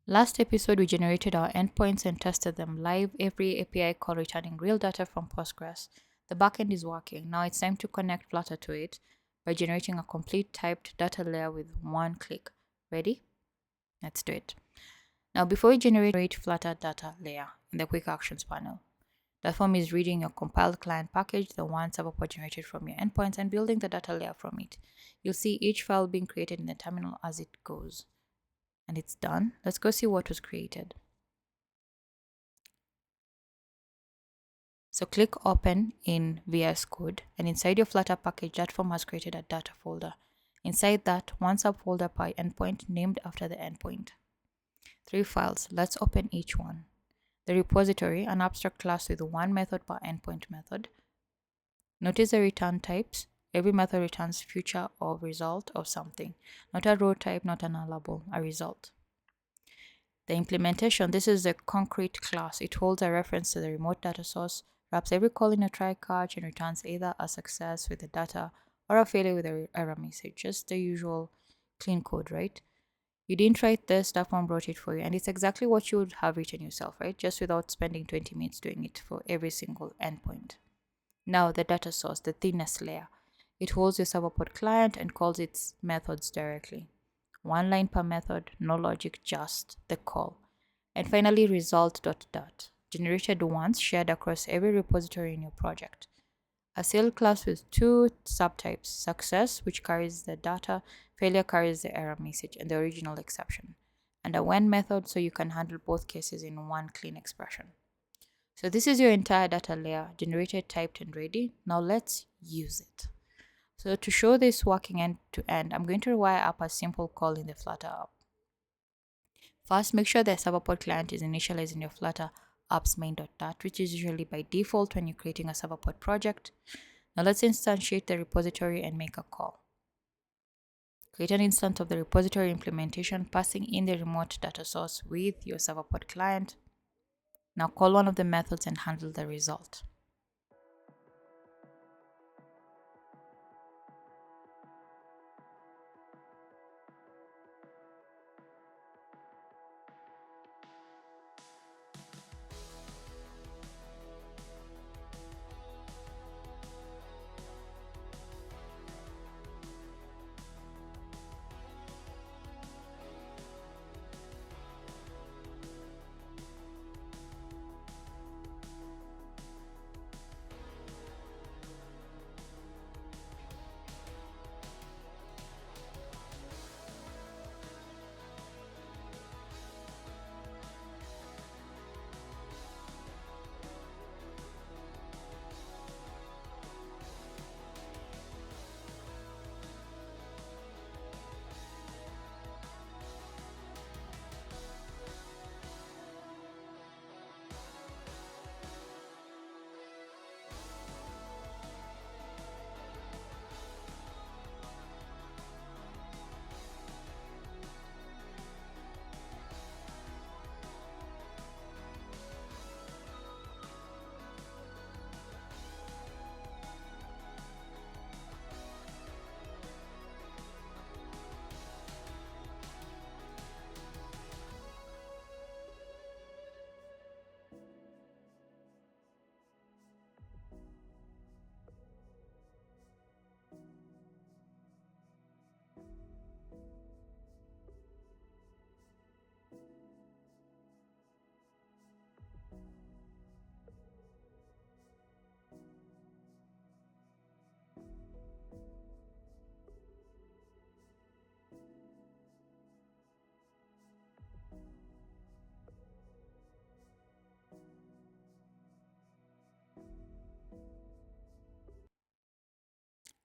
Last episode, we generated our endpoints and tested them live, every API call returning real data from Postgres. The backend is working. Now it's time to connect Flutter to it by generating a complete typed data layer with one click. Ready? Let's do it. Now, before we generate Flutter data layer in the Quick Actions panel, Dartform is reading your compiled client package, the one Serverpod generated from your endpoints, and building the data layer from it. You'll see each file being created in the terminal as it goes. And it's done. Let's go see what was created. So click Open in VS Code, and inside your Flutter package, Dartform has created a data folder. Inside that, one subfolder by endpoint named after the endpoint. 3 files. Let's open each one. The repository, an abstract class with one method per endpoint method. Notice the return types. Every method returns future or result of something. Not a row type, not a nullable, a result. The implementation, this is the concrete class. It holds a reference to the remote data source, wraps every call in a try catch, and returns either a success with the data or a failure with an error message. Just the usual clean code, right? You didn't write this, Dartform wrote it for you, and it's exactly what you would have written yourself, right? Just without spending 20 minutes doing it for every single endpoint. Now, the data source, the thinnest layer. It holds your Serverpod client and calls its methods directly. One line per method, no logic, just the call. And finally, result.dart, generated once, shared across every repository in your project. A cell class with 2 subtypes, success, which carries the data, failure carries the error message and the original exception, and a when method so you can handle both cases in one clean expression. So this is your entire data layer, generated, typed, and ready. Now let's use it. So to show this working end to end, I'm going to wire up a simple call in the Flutter app. First, make sure the Serverpod client is initialized in your Flutter app's main.dart, which is usually by default when you're creating a Serverpod project. Now let's instantiate the repository and make a call. Create an instance of the repository implementation, passing in the remote data source with your Serverpod client. Now call one of the methods and handle the result.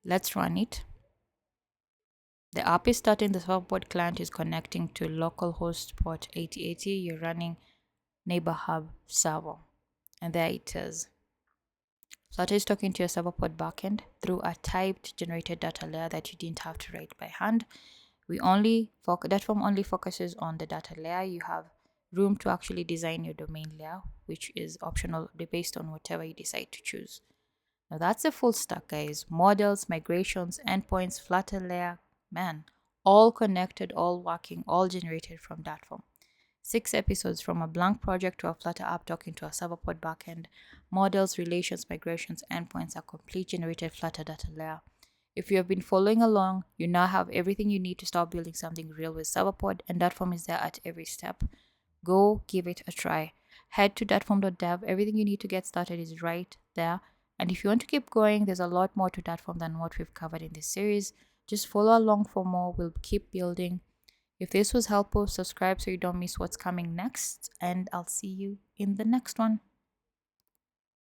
Let's run it. The app is starting, the Serverpod client is connecting to localhost port 8080. You're running NeighbourHub server. And there it is. Flutter is talking to your Serverpod backend through a typed generated data layer that you didn't have to write by hand. Dartform only focuses on the data layer. You have room to actually design your domain layer, which is optional based on whatever you decide to choose. Now that's a full stack, guys. Models, migrations, endpoints, Flutter layer, man, all connected, all working, all generated from Dartform. 6 episodes from a blank project to a Flutter app talking to a Serverpod backend, models, relations, migrations, endpoints, a complete generated Flutter data layer. If you have been following along, you now have everything you need to start building something real with Serverpod, and Dartform is there at every step. Go give it a try. Head to dartform.dev. Everything you need to get started is right there. And if you want to keep going, there's a lot more to Dartform than what we've covered in this series. Just follow along for more. We'll keep building. If this was helpful, subscribe so you don't miss what's coming next, and I'll see you in the next one.